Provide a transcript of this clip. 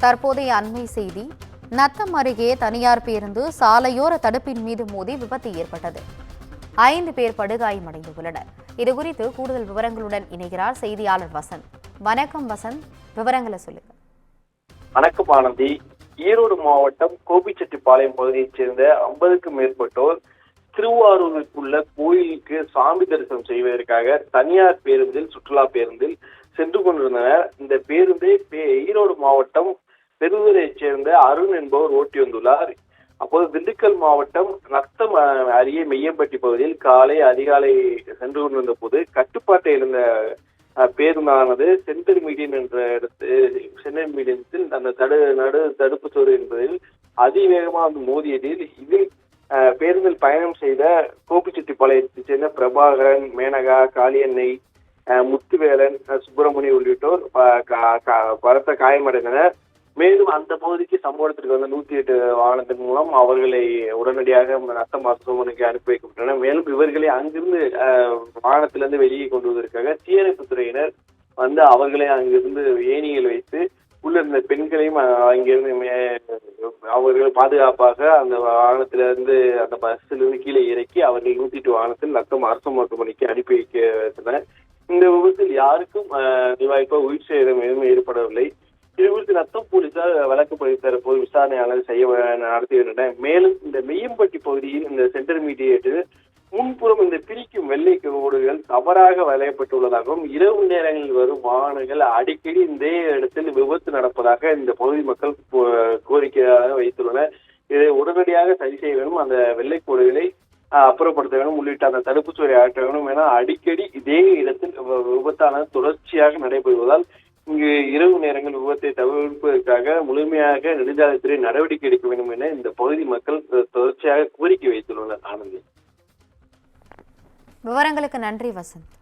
தற்போதைய அண்மை செய்தி. நத்தம் அருகே தனியார் பேருந்து சாலையோர தடுப்பின் மீது மோதி விபத்து ஏற்பட்டது. 5 பேர் படுகாயமடைந்துள்ளனர். இதுகுறித்து கூடுதல் விவரங்களுடன் இணைகிறார் செய்தியாளர் வசந்த். வணக்கம் வசந்த், விவரங்களை சொல்லுங்க. வணக்கம் ஆனந்தி. ஈரோடு மாவட்டம் கோபிச்செட்டிப்பாளையம் பகுதியைச் சேர்ந்த 50க்கும் மேற்பட்டோர் திருவாரூருக்குள்ள கோயிலுக்கு சாமி தரிசனம் செய்வதற்காக தனியார் பேருந்தில் சுற்றுலா பேருந்தில் சென்று கொண்டிருந்தனர். இந்த பேருந்தை ஈரோடு மாவட்டம் பெருவூரைச் சேர்ந்த அருண் என்பவர் ஓட்டி வந்துள்ளார். அப்போது திண்டுக்கல் மாவட்டம் நத்தம் அருகே மெய்யம்பட்டி பகுதியில் அதிகாலை சென்று கொண்டிருந்த போது கட்டுப்பாட்டை இழந்த பேருந்தானது சென்ட்ரல் மீடியத்தில் அந்த தடுப்பு சுவர் என்பதில் அதிவேகமாக மோதியதில் இதில் பேருந்தில் பயணம் செய்த கோபிச்செட்டிப்பாளையத்தைச் சேர்ந்த பிரபாகரன், மேனகா, காளியன்னை, முத்துவேலன், சுப்பிரமணி உள்ளிட்டோர் பலத்த காயமடைந்தனர். மேலும் அந்த பகுதிக்கு சம்பவத்திற்கு வந்த 108 வாகனத்தின் மூலம் அவர்களை உடனடியாக நத்தம் மருத்துவமனைக்கு அனுப்பி வைக்கப்பட்டனர். மேலும் இவர்களை அங்கிருந்து வாகனத்திலிருந்து வெளியே கொண்டு வருவதற்காக தீயணைப்புத் துறையினர் வந்து அவர்களை அங்கிருந்து ஏணியில் வைத்து உள்ள இருந்த பெண்களையும் அங்கிருந்து அவர்கள் பாதுகாப்பாக அந்த வாகனத்திலிருந்து அந்த பஸ்ஸிலிருந்து கீழே இறக்கி அவர்கள் 108 வாகனத்தில் நத்தம் அரசு மருத்துவமனைக்கு அனுப்பி வைத்தனர். இந்த விபத்தில் யாருக்கும் வாய்ப்பாக உயிர் சேதம் எதுவும் ஏற்படவில்லை. இது குறித்து நத்தம் போலீசார் வழக்கு பதிவு தரப்போது விசாரணையாளர் நடத்தி வருகின்றனர். மேலும் இந்த மெய்யம்பட்டி பகுதியில் இந்த சென்டர் மீடியேட்டு முன்புறம் இந்த பிரிக்கும் வெள்ளை கோடுகள் தவறாக வரையப்பட்டுள்ளதாகவும் இரவு நேரங்களில் வரும் வாகனங்கள் அடிக்கடி இந்த இடத்தில் விபத்து நடப்பதாக இந்த பகுதி மக்கள் கோரிக்கையாக வைத்துள்ளனர். இதை உடனடியாக சரி செய்ய வேண்டும், அந்த வெள்ளை கோடுகளை அப்புறப்படுத்த வேண்டும், உள்ளிட்ட அந்த தடுப்பு சுவரை ஆற்ற வேண்டும் என அடிக்கடி இதே இடத்தில் விபத்தானது தொடர்ச்சியாக நடைபெறுவதால் இங்கு இரவு நேரங்கள் விபத்தை தவிர்ப்பதற்காக முழுமையாக நெடுஞ்சாலைத்துறை நடவடிக்கை எடுக்க வேண்டும் என இந்த பகுதி மக்கள் தொடர்ச்சியாக கோரிக்கை வைத்துள்ளனர். ஆனந்தி, விவரங்களுக்கு நன்றி வசந்த்.